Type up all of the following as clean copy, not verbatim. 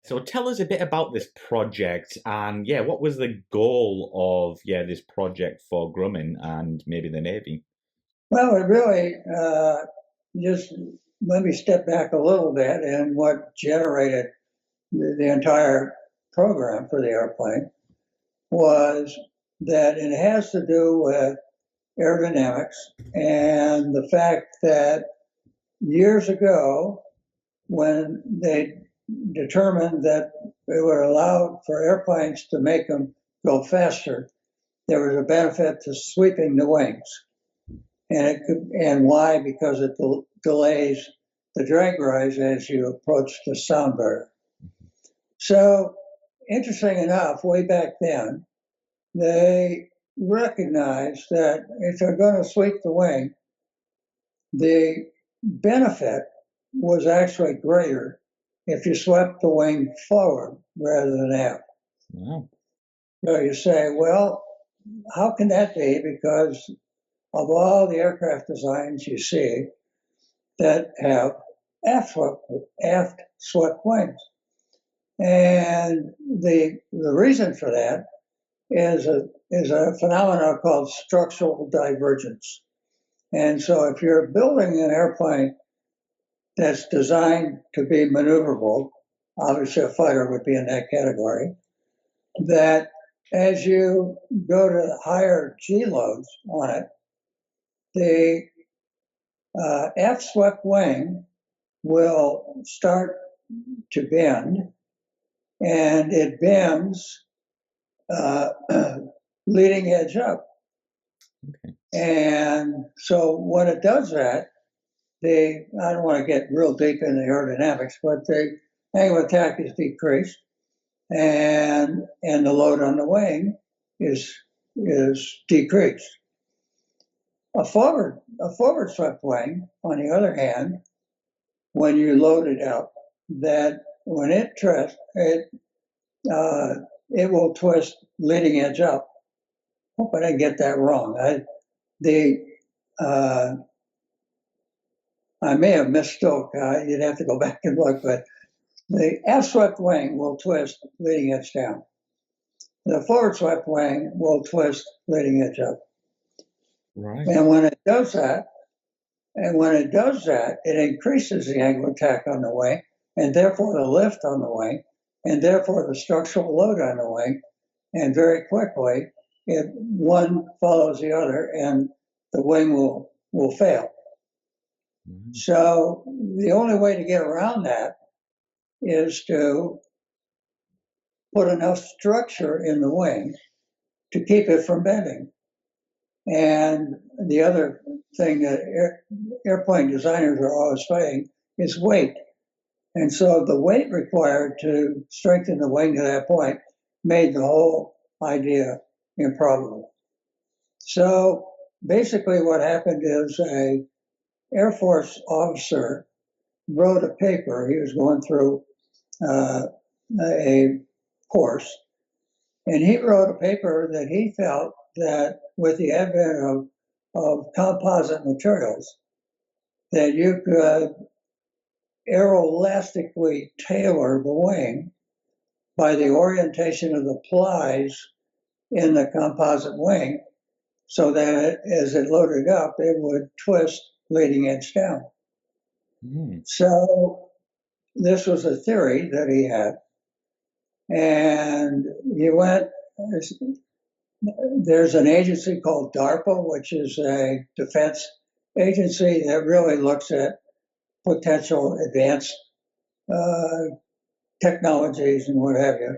So tell us a bit about this project and yeah, what was the goal of this project for Grumman and maybe the Navy? Well, it really just let me step back a little bit and what generated the entire program for the airplane was that it has to do with aerodynamics and the fact that years ago, when they determined that it would allow for airplanes to make them go faster, there was a benefit to sweeping the wings. And why? Because it delays the drag rise as you approach the sound barrier. So, interesting enough, way back then, they recognized that if they're going to sweep the wing, the benefit was actually greater if you swept the wing forward rather than aft. Wow. So you say, well, how can that be? Because of all the aircraft designs you see that have aft swept wings. And the reason for that is a phenomenon called structural divergence. And so if you're building an airplane that's designed to be maneuverable, obviously a fighter would be in that category, that as you go to higher G loads on it, the aft swept wing will start to bend, and it bends uh, leading edge up. Okay. And so when it does that, I don't want to get real deep in the aerodynamics, but the angle of attack is decreased, and the load on the wing is decreased. A forward swept wing, on the other hand, when you load it up, that when it twists, it will twist leading edge up. Hope I didn't get that wrong. I may have misspoke. You'd have to go back and look, but the aft swept wing will twist leading edge down. The forward swept wing will twist leading edge up. Right. And when it does that, it increases the angle of attack on the wing, and therefore the lift on the wing, and therefore the structural load on the wing, and very quickly, one follows the other, and the wing will fail. Mm-hmm. So the only way to get around that is to put enough structure in the wing to keep it from bending. And the other thing that airplane designers are always saying is weight. And so the weight required to strengthen the wing to that point made the whole idea improbable. So basically what happened is a Air Force officer wrote a paper. He was going through a course, and he wrote a paper that he felt that with the advent of composite materials, that you could aeroelastically tailor the wing by the orientation of the plies in the composite wing so that as it loaded up, it would twist leading edge down. Mm. So this was a theory that he had. And he went, there's an agency called DARPA, which is a defense agency that really looks at potential advanced technologies and what have you,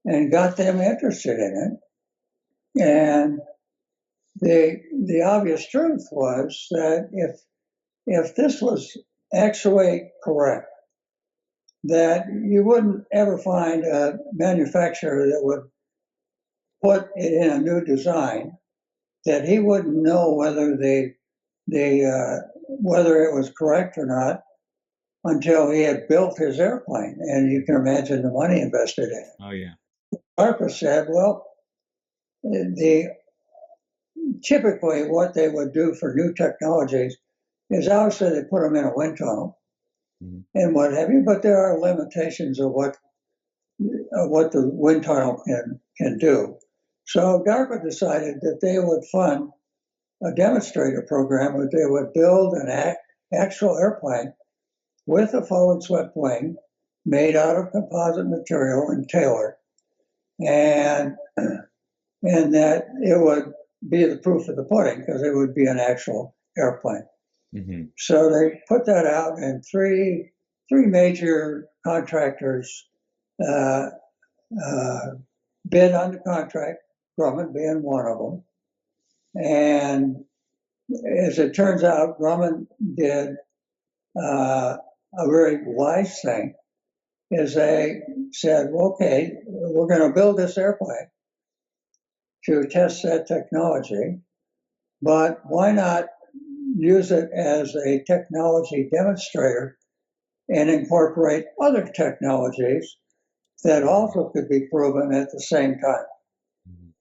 and got them interested in it. And the obvious truth was that if this was actually correct, that you wouldn't ever find a manufacturer that would put it in a new design, that he wouldn't know whether whether it was correct or not until he had built his airplane. And you can imagine the money invested in it. Oh yeah. ARPA said, well, typically what they would do for new technologies is obviously they put them in a wind tunnel and what have you, but there are limitations of what what the wind tunnel can do. So DARPA decided that they would fund a demonstrator program where they would build an actual airplane with a forward swept wing made out of composite material and tailored, and that it would be the proof of the pudding because it would be an actual airplane. Mm-hmm. So they put that out, and three major contractors bid on the contract, Grumman being one of them. And as it turns out, Grumman did a very wise thing, is they said, well, okay, we're going to build this airplane to test that technology, but why not use it as a technology demonstrator and incorporate other technologies that also could be proven at the same time.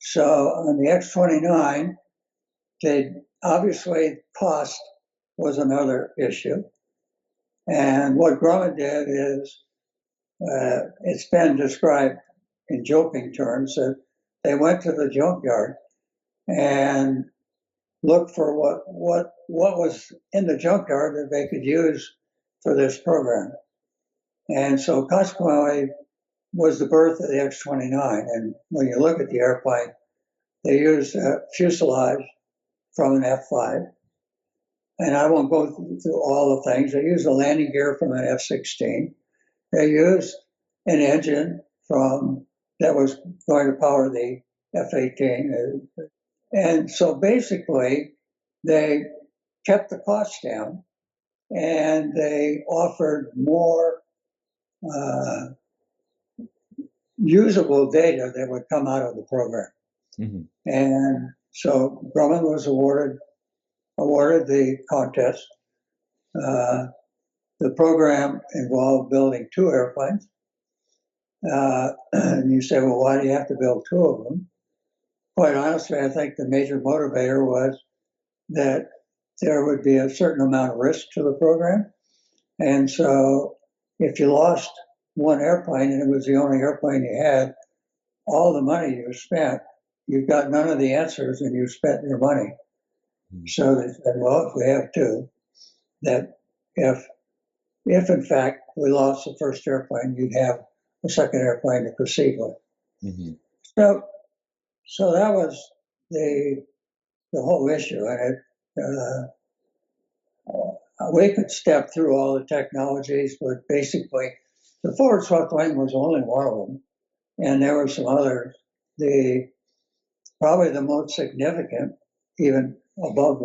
So on the X-29, obviously cost was another issue. And what Grumman did is, it's been described in joking terms, that they went to the junkyard and looked for what was in the junkyard that they could use for this program. And so consequently was the birth of the X-29. And when you look at the airplane, they used a fuselage from an F-5. And I won't go through all the things. They used a landing gear from an F-16. They used an engine that was going to power the F-18. And so basically, they kept the costs down, and they offered more usable data that would come out of the program. Mm-hmm. And so Grumman was awarded the contest. The program involved building 2 airplanes. And you say, well, why do you have to build 2 of them? Quite honestly, I think the major motivator was that there would be a certain amount of risk to the program. And so if you lost one airplane and it was the only airplane you had, all the money you spent, you got none of the answers and you spent your money. Mm-hmm. So they said, well, if we have 2, that if in fact we lost the first airplane, you'd have a second airplane to proceed with. Mm-hmm. So that was the whole issue. And we could step through all the technologies, but basically the forward swept wing was only one of them. And there were some others. Probably the most significant, even above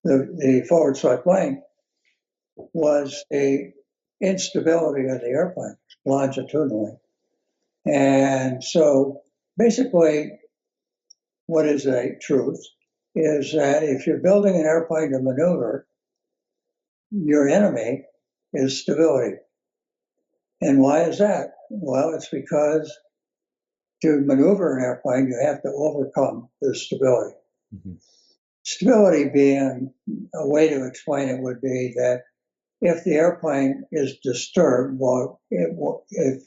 the forward swept wing, was the instability of the airplane longitudinally. And so basically, what is a truth is that if you're building an airplane to maneuver, your enemy is stability. And why is that? Well, it's because to maneuver an airplane, you have to overcome the stability. Mm-hmm. Stability being a way to explain it would be that if the airplane is disturbed, if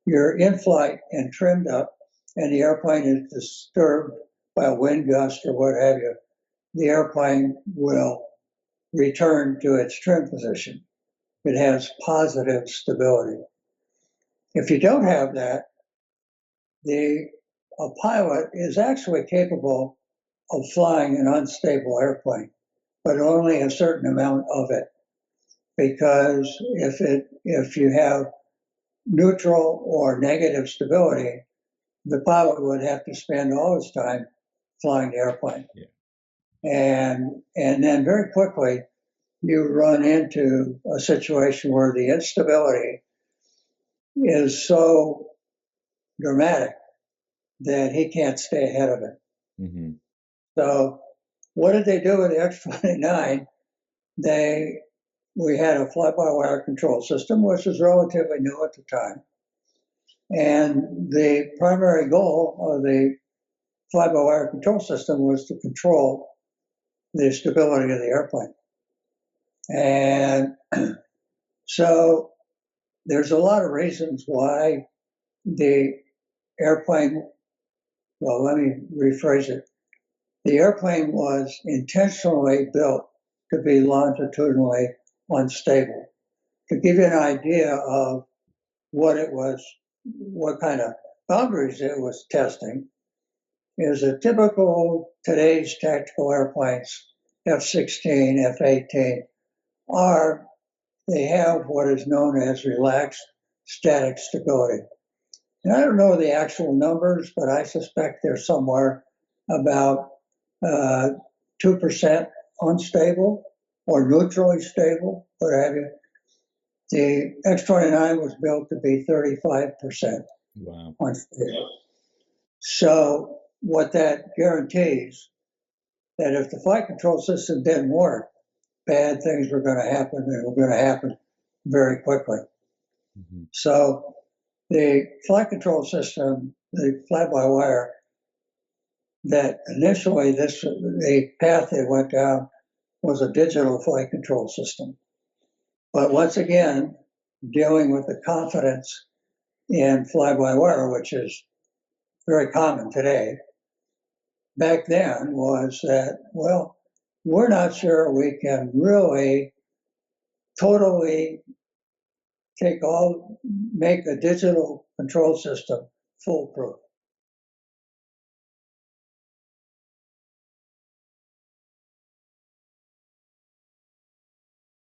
you're in flight and trimmed up and the airplane is disturbed by a wind gust or what have you, the airplane will return to its trim position. It has positive stability. If you don't have that, a pilot is actually capable of flying an unstable airplane, but only a certain amount of it. Because if you have neutral or negative stability, the pilot would have to spend all his time flying the airplane. Yeah. And then very quickly, you run into a situation where the instability is so dramatic that he can't stay ahead of it. Mm-hmm. So what did they do with the X-29? We had a fly-by-wire control system, which was relatively new at the time. And the primary goal of the fly-by-wire control system was to control the stability of the airplane. And so there's a lot of reasons why the airplane, well, let me rephrase it. The airplane was intentionally built to be longitudinally unstable. To give you an idea of what it was, what kind of boundaries it was testing, is a typical today's tactical airplanes, F-16, F-18, they have what is known as relaxed static stability. And I don't know the actual numbers, but I suspect they're somewhere about 2% unstable or neutrally stable, what have you. The X-29 was built to be 35% unstable. So what that guarantees, that if the flight control system didn't work, bad things were going to happen, and were going to happen very quickly. Mm-hmm. So the flight control system, the fly-by-wire, that initially the path they went down was a digital flight control system. But once again, dealing with the confidence in fly-by-wire, which is very common today, back then was that, well, we're not sure we can really totally make a digital control system foolproof.